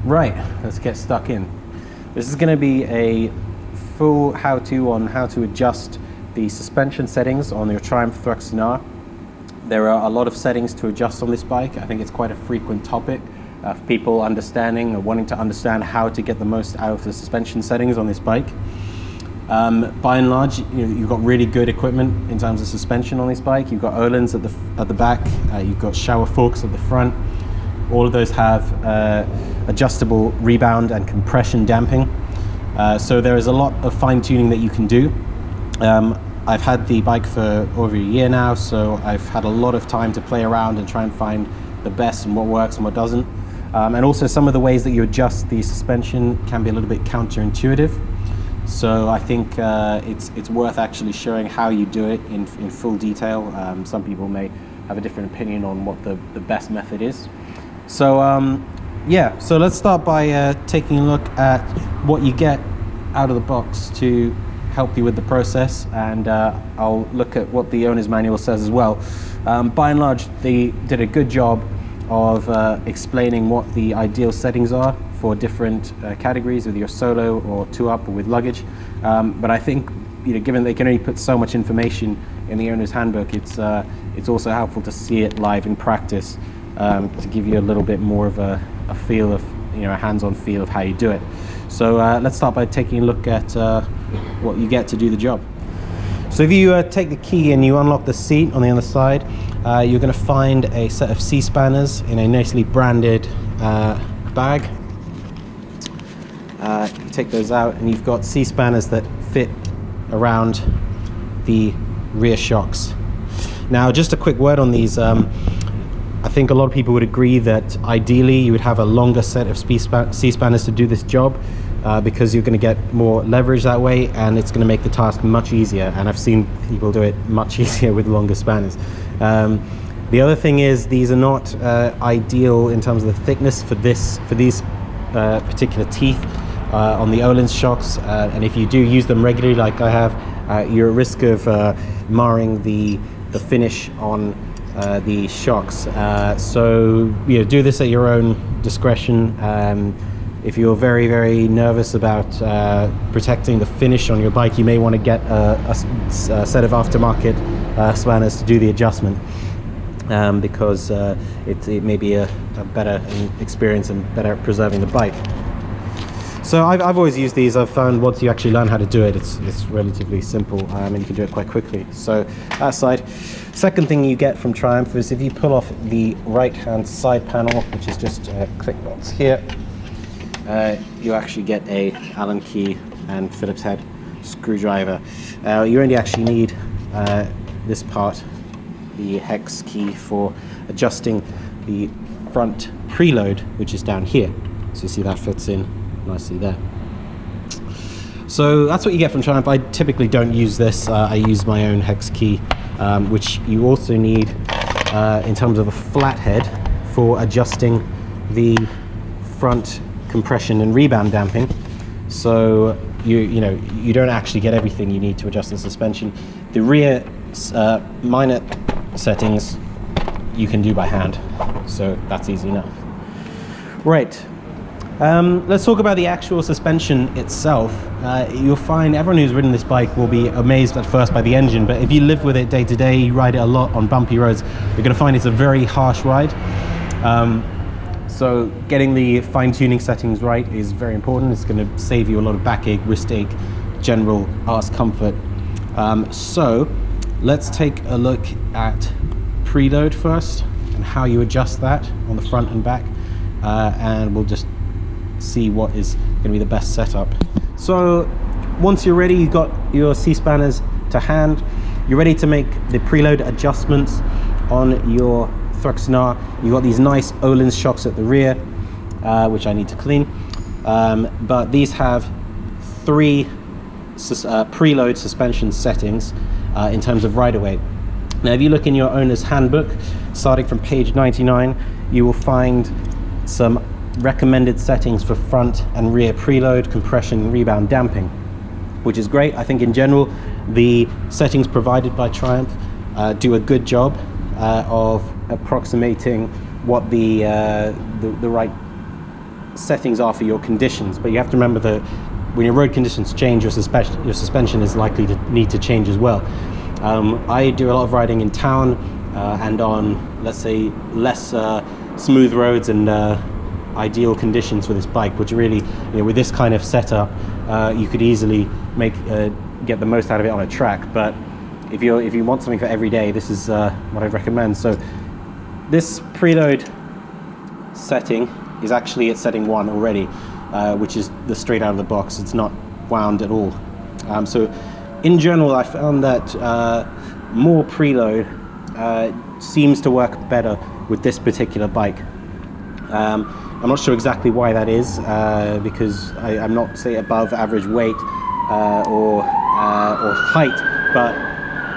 Right, let's get stuck in. This is going to be a full how-to on how to adjust the suspension settings on your Triumph Thruxton R. There are a lot of settings to adjust on this bike. I think it's quite a frequent topic of people understanding or wanting to understand how to get the most out of the suspension settings on this bike. By and large, you've got really good equipment in terms of suspension on this bike. You've got Ohlins at the back, you've got Showa forks at the front. All of those have adjustable rebound and compression damping. So there is a lot of fine-tuning that you can do. I've had the bike for over a year now, so I've had a lot of time to play around and try and find the best and what works and what doesn't. And also some of the ways that you adjust the suspension can be a little bit counterintuitive. So I think it's worth actually showing how you do it in full detail. Some people may have a different opinion on what the best method is. So yeah, so let's start by taking a look at what you get out of the box to help you with the process, and I'll look at what the owner's manual says as well. By and large, they did a good job of explaining what the ideal settings are for different categories, with your solo or two up or with luggage. But I think, given they can only put so much information in the owner's handbook, it's also helpful to see it live in practice to give you a little bit more of a feel of, a hands-on feel of how you do it. So let's start by taking a look at what you get to do the job. So if you take the key and you unlock the seat on the other side, you're going to find a set of C-spanners in a nicely branded bag. You take those out and you've got C-spanners that fit around the rear shocks. Now, just a quick word on these. I think a lot of people would agree that ideally you would have a longer set of C-spanners to do this job, because you're going to get more leverage that way, and it's going to make the task much easier. And I've seen people do it much easier with longer spanners. The other thing is, these are not ideal in terms of the thickness for these particular teeth on the Ohlins shocks, and if you do use them regularly like I have, you're at risk of marring the finish on the shocks. So do this at your own discretion. If you're very, very nervous about protecting the finish on your bike, you may want to get a set of aftermarket spanners to do the adjustment, because it may be a better experience and better at preserving the bike. So I've always used these. I've found once you actually learn how to do it, it's relatively simple, and you can do it quite quickly. So that side. Second thing you get from Triumph is if you pull off the right-hand side panel, which is just a click box here, you actually get a Allen key and Phillips head screwdriver. You only actually need this part, the hex key, for adjusting the front preload, which is down here. So you see that fits in nicely there. So that's what you get from Triumph. I typically don't use this. I use my own hex key, which you also need in terms of a flathead for adjusting the front compression and rebound damping. So you don't actually get everything you need to adjust the suspension. The rear minor settings you can do by hand, so that's easy enough. Right. Let's talk about the actual suspension itself. You'll find everyone who's ridden this bike will be amazed at first by the engine, but if you live with it day to day, you ride it a lot on bumpy roads, you're going to find it's a very harsh ride. So getting the fine-tuning settings right is very important. It's going to save you a lot of backache, wrist ache, general arse comfort. So let's take a look at preload first and how you adjust that on the front and back, and we'll just see what is going to be the best setup. So once you're ready, you've got your C-spanners to hand, you're ready to make the preload adjustments on your Thruxton R. You've got these nice Ohlins shocks at the rear, which I need to clean, but these have 3 preload suspension settings in terms of rider weight. Now if you look in your owner's handbook, starting from page 99, you will find some recommended settings for front and rear preload, compression, and rebound damping, which is great. I think in general the settings provided by Triumph do a good job of approximating what the right settings are for your conditions, but you have to remember that when your road conditions change, your suspension is likely to need to change as well. I do a lot of riding in town and on, let's say, less smooth roads and ideal conditions for this bike, which really, with this kind of setup, you could easily get the most out of it on a track. But if you want something for every day, this is what I'd recommend. So this preload setting is actually at setting 1 already, which is the straight out of the box. It's not wound at all. So in general, I found that more preload seems to work better with this particular bike. I'm not sure exactly why that is, because I'm not, say, above average weight or height, but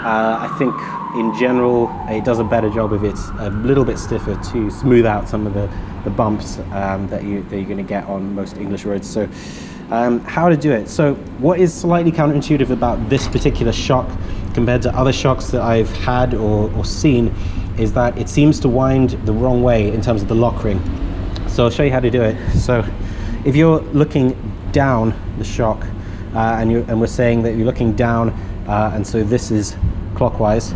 I think in general it does a better job if it's a little bit stiffer to smooth out some of the bumps that you're going to get on most English roads. So how to do it? So what is slightly counterintuitive about this particular shock compared to other shocks that I've had or seen is that it seems to wind the wrong way in terms of the lock ring. So I'll show you how to do it. So if you're looking down the shock and we're saying that you're looking down and so this is clockwise,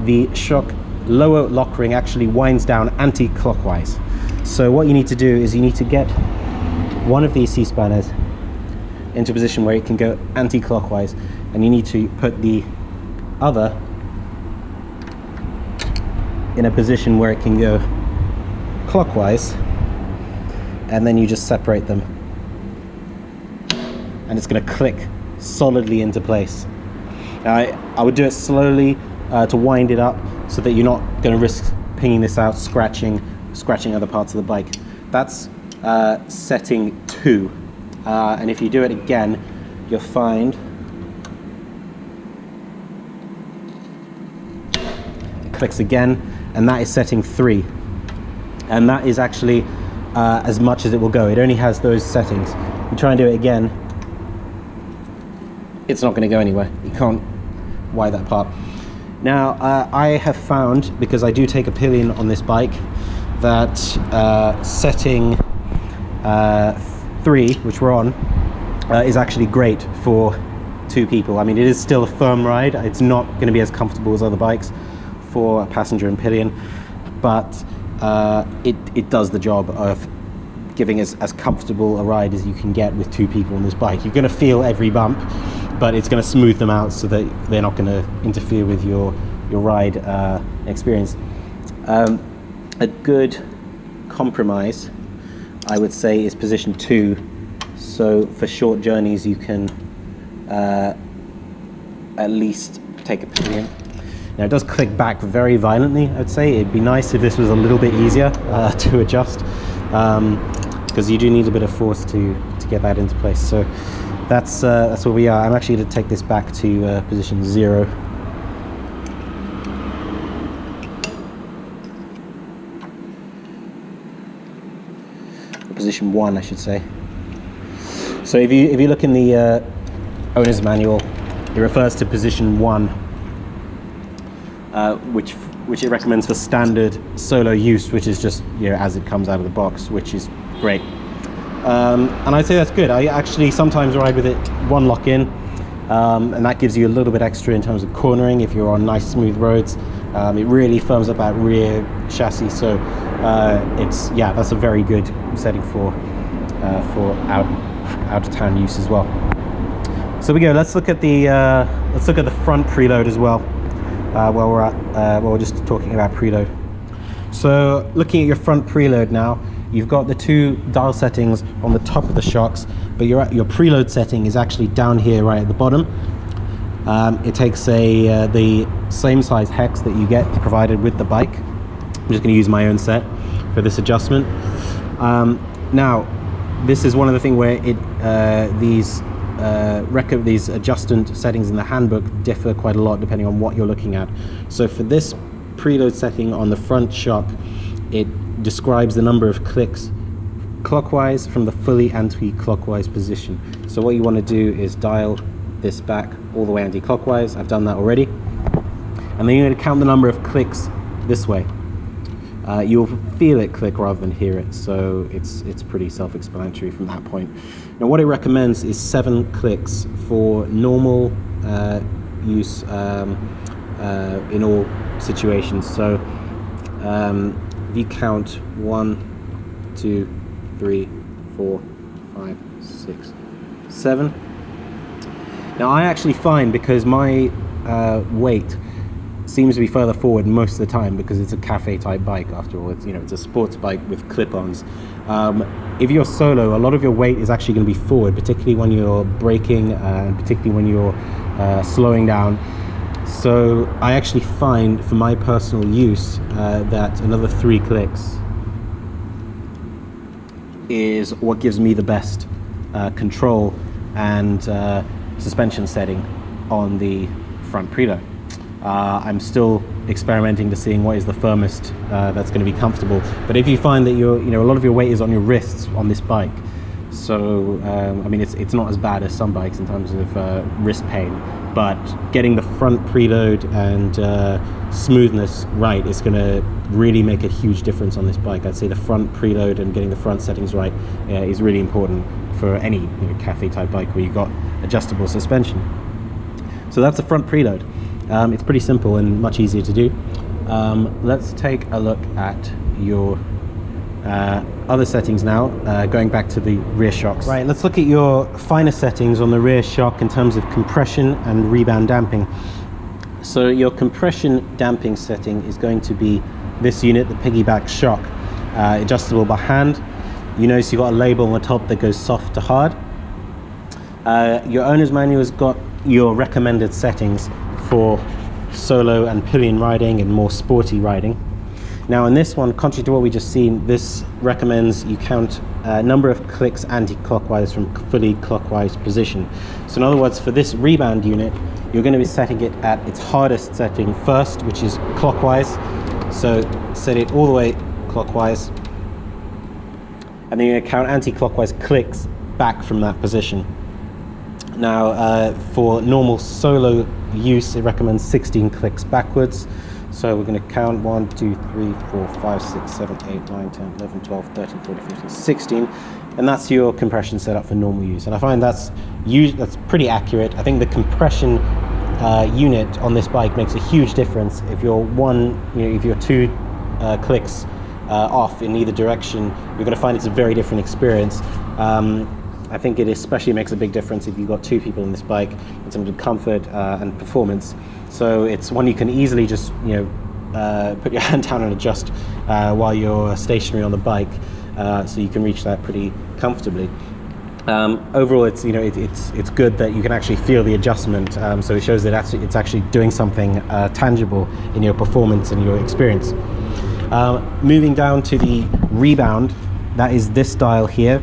the shock lower lock ring actually winds down anti-clockwise. So what you need to do is you need to get one of these C-spanners into a position where it can go anti-clockwise, and you need to put the other in a position where it can go clockwise, and then you just separate them and it's going to click solidly into place. Now I would do it slowly to wind it up so that you're not going to risk pinging this out, scratching other parts of the bike. That's setting 2, and if you do it again, you'll find it clicks again, and that is setting 3, and that is actually as much as it will go. It only has those settings. You try and do it again, it's not going to go anywhere. You can't wind that part. Now I have found, because I do take a pillion on this bike, that setting 3, which we're on, is actually great for 2 people. I mean, it is still a firm ride. It's not going to be as comfortable as other bikes for a passenger and pillion, but it does the job of giving as comfortable a ride as you can get with 2 people on this bike. You're going to feel every bump, but it's going to smooth them out so that they're not going to interfere with your ride experience. A good compromise, I would say, is position 2. So for short journeys you can at least take a pillion. Now it does click back very violently, I'd say. It'd be nice if this was a little bit easier to adjust, because you do need a bit of force to get that into place. So that's where we are. I'm actually going to take this back to position 0. Position 1, I should say. So if you look in the owner's manual, it refers to position 1, which it recommends for standard solo use, which is just as it comes out of the box, which is great. And I'd say that's good. I actually sometimes ride with it 1 lock in, and that gives you a little bit extra in terms of cornering if you're on nice smooth roads. It really firms up that rear chassis, so that's a very good setting for out of town use as well. So we go. Let's look at the front preload as well. While we're just talking about preload. So looking at your front preload now, you've got the 2 dial settings on the top of the shocks, but your preload setting is actually down here right at the bottom. It takes the same size hex that you get provided with the bike. I'm just going to use my own set for this adjustment. Now, this is one of the things where these adjustment settings in the handbook differ quite a lot depending on what you're looking at. So for this preload setting on the front shock, it describes the number of clicks clockwise from the fully anti-clockwise position. So what you want to do is dial this back all the way anti-clockwise. I've done that already. And then you're going to count the number of clicks this way. you'll feel it click rather than hear it, so it's pretty self-explanatory from that point. Now what it recommends is 7 clicks for normal use in all situations. So if you count 1, 2, 3, 4, 5, 6, 7. Now I actually find, because my weight seems to be further forward most of the time, because it's a cafe type bike after all. It's, you know, it's a sports bike with clip-ons. If you're solo, a lot of your weight is actually going to be forward, particularly when you're braking and particularly when you're slowing down. So I actually find, for my personal use, that another 3 clicks is what gives me the best control and suspension setting on the front preload. I'm still experimenting to seeing what is the firmest that's going to be comfortable. But if you find that a lot of your weight is on your wrists on this bike, so I mean it's not as bad as some bikes in terms of wrist pain, but getting the front preload and smoothness right is going to really make a huge difference on this bike. I'd say the front preload and getting the front settings right is really important for any cafe type bike where you've got adjustable suspension. So that's the front preload. It's pretty simple and much easier to do. Let's take a look at your other settings now, going back to the rear shocks. Right, let's look at your finer settings on the rear shock in terms of compression and rebound damping. So your compression damping setting is going to be this unit, the piggyback shock, adjustable by hand. You notice you've got a label on the top that goes soft to hard. Your owner's manual has got your recommended settings for solo and pillion riding and more sporty riding. Now in this one, contrary to what we just seen, this recommends you count number of clicks anti-clockwise from fully clockwise position. So in other words, for this rebound unit, you're going to be setting it at its hardest setting first, which is clockwise. So set it all the way clockwise, and then you're going to count anti-clockwise clicks back from that position. Now for normal solo use, it recommends 16 clicks backwards. So we're going to count 1, 2, 3, 4, 5, 6, 7, 8, 9, 10, 11, 12, 13, 14, 15, 16. And that's your compression setup for normal use. And I find that's pretty accurate. I think the compression unit on this bike makes a huge difference. If you're if you're 2 clicks off in either direction, you're going to find it's a very different experience. I think it especially makes a big difference if you've got 2 people in this bike in terms of comfort and performance. So it's one you can easily just put your hand down and adjust while you're stationary on the bike, so you can reach that pretty comfortably. Overall, it's good that you can actually feel the adjustment. So it shows that it's actually doing something tangible in your performance and your experience. Moving down to the rebound, that is this dial here.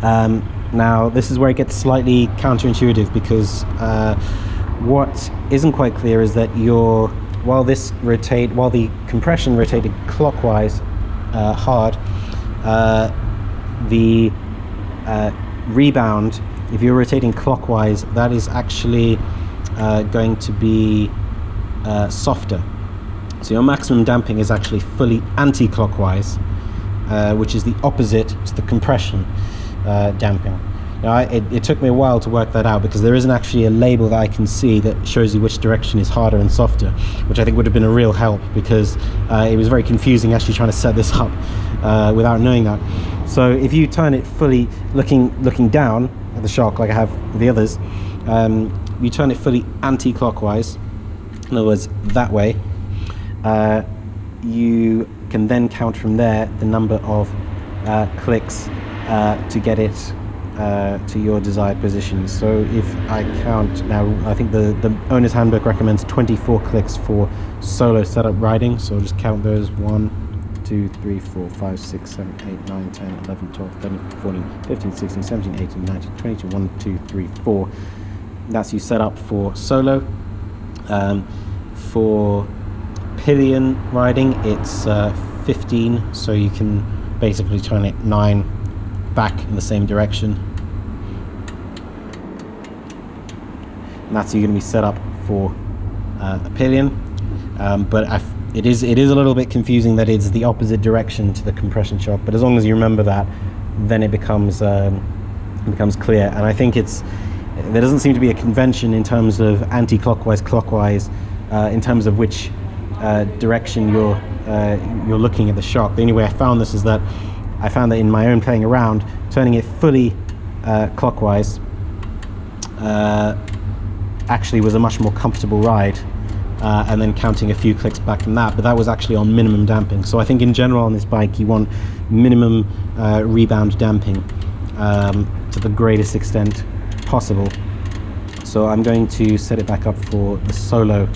Now this is where it gets slightly counterintuitive, because what isn't quite clear is that while the compression rotated clockwise hard, the rebound, if you're rotating clockwise, that is actually going to be softer. So your maximum damping is actually fully anti-clockwise, which is the opposite to the compression damping. Now it took me a while to work that out, because there isn't actually a label that I can see that shows you which direction is harder and softer, which I think would have been a real help, because it was very confusing actually trying to set this up without knowing that. So if you turn it fully looking down at the shock, like I have with the others, you turn it fully anti-clockwise, in other words that way, you can then count from there the number of clicks to get it to your desired position. So if I count now, I think the owner's handbook recommends 24 clicks for solo setup riding, so I'll just count those: 1, 2, 3, 4, 5, 6, 7, 8, 9, 10, 11, 12, 13, 14, 15, 16, 17, 18, 19, 20, 1, 2, 3, 4. That's you set up for solo. For pillion riding, it's 15, so you can basically turn it 9 back in the same direction, and that's you're going to be set up for a pillion. But it is a little bit confusing that it's the opposite direction to the compression shock, but as long as you remember that, then it becomes clear. And I think there doesn't seem to be a convention in terms of anti-clockwise, clockwise, in terms of which direction you're looking at the shock. The only way I found this is that I found that in my own playing around, turning it fully clockwise actually was a much more comfortable ride, and then counting a few clicks back from that, but that was actually on minimum damping. So I think in general on this bike you want minimum rebound damping to the greatest extent possible. So I'm going to set it back up for the solo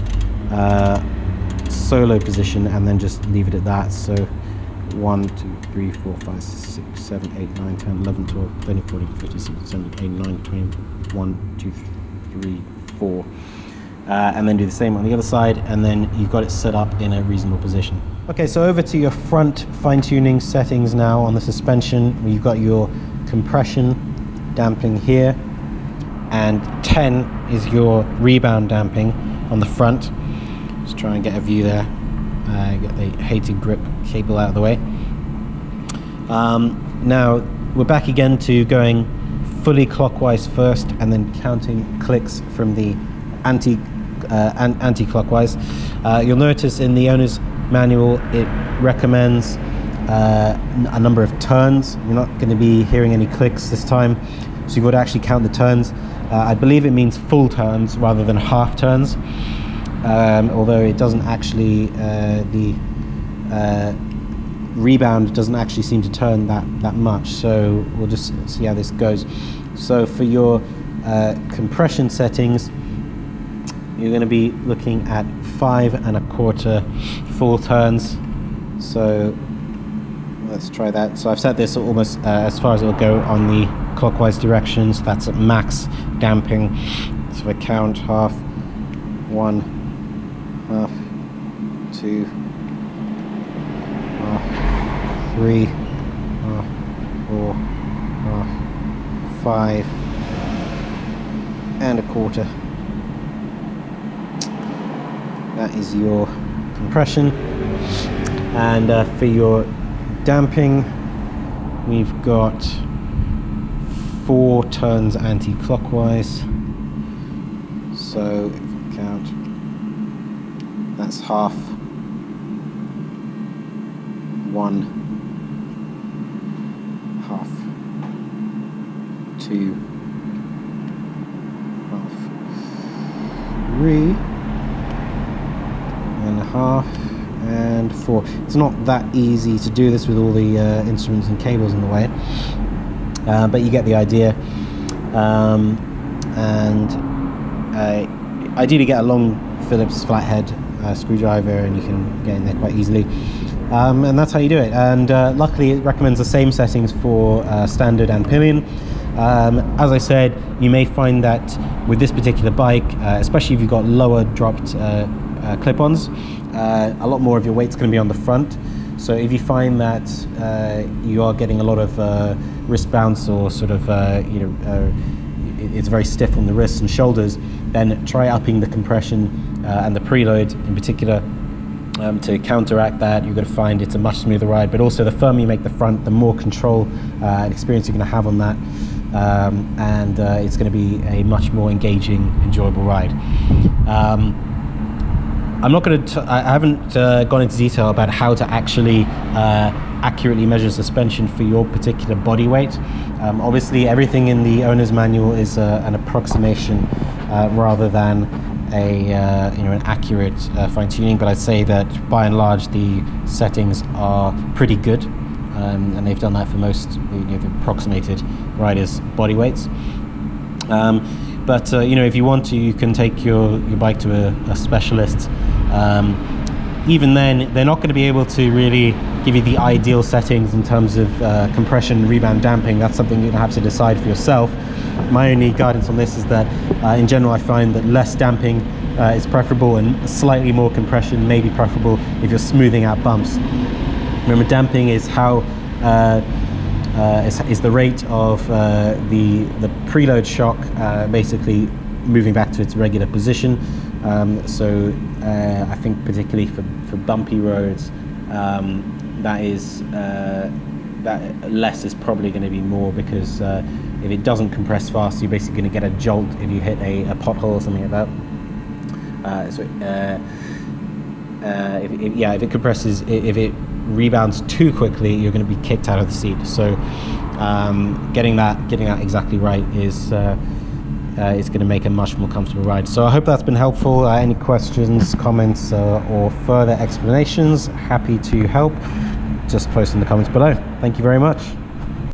position and then just leave it at that. So 1, 2, 3, 4, 5, 6, 7, 8, 9, 10, 11, 12, 13, 14, 15, 16, 17, 18, 19, 20, 1, 2, 3, 4. And then do the same on the other side, and then you've got it set up in a reasonable position. Okay, so over to your front fine-tuning settings now on the suspension. You've got your compression damping here, and 10 is your rebound damping on the front. Let's try and get a view there. Get the hated grip cable out of the way. Now we're back again to going fully clockwise first, and then counting clicks from the anti-clockwise. You'll notice in the owner's manual it recommends a number of turns. You're not going to be hearing any clicks this time, so you've got to actually count the turns. I believe it means full turns rather than half turns, although it doesn't actually, the rebound doesn't actually seem to turn that much, so we'll just see how this goes. So for your compression settings, you're going to be looking at 5 1/4 full turns. So let's try that. So I've set this almost as far as it'll go on the clockwise directions. That's at max damping. So if I count half, 1, half, 2, half, 3, half, 4, half, 5 1/4. That is your compression. And for your damping, we've got 4 turns anti-clockwise. So if you count, that's half, 1, half, 2, half, 3, and a half, and 4. It's not that easy to do this with all the instruments and cables in the way, but you get the idea. And ideally get a long Phillips flathead screwdriver, and you can get in there quite easily. And that's how you do it. And luckily it recommends the same settings for standard and pillion. As I said, you may find that with this particular bike, especially if you've got lower dropped clip-ons, a lot more of your weight's going to be on the front. So if you find that you are getting a lot of wrist bounce, or sort of it's very stiff on the wrists and shoulders, then try upping the compression and the preload in particular to counteract that. You're going to find it's a much smoother ride, but also the firmer you make the front, the more control and experience you're going to have on that, and it's going to be a much more engaging, enjoyable ride. I'm not going to, I haven't gone into detail about how to actually accurately measure suspension for your particular body weight. Obviously everything in the owner's manual is an approximation rather than an accurate fine-tuning, but I'd say that by and large the settings are pretty good, and they've done that for most they've approximated riders' body weights. But if you want to, you can take your bike to a specialist. Even then, they're not going to be able to really give you the ideal settings in terms of compression, rebound, damping. That's something you're going to have to decide for yourself. My only guidance on this is that in general I find that less damping is preferable, and slightly more compression may be preferable if you're smoothing out bumps. Remember, damping is how is the rate of the preload shock basically moving back to its regular position. So I think particularly for bumpy roads, that less is probably going to be more, because if it doesn't compress fast, you're basically going to get a jolt if you hit a pothole or something like that. If it compresses, if it rebounds too quickly, you're going to be kicked out of the seat. So getting that exactly right is going to make a much more comfortable ride. So I hope that's been helpful. Any questions, comments, or further explanations, happy to help. Just post in the comments below. Thank you very much.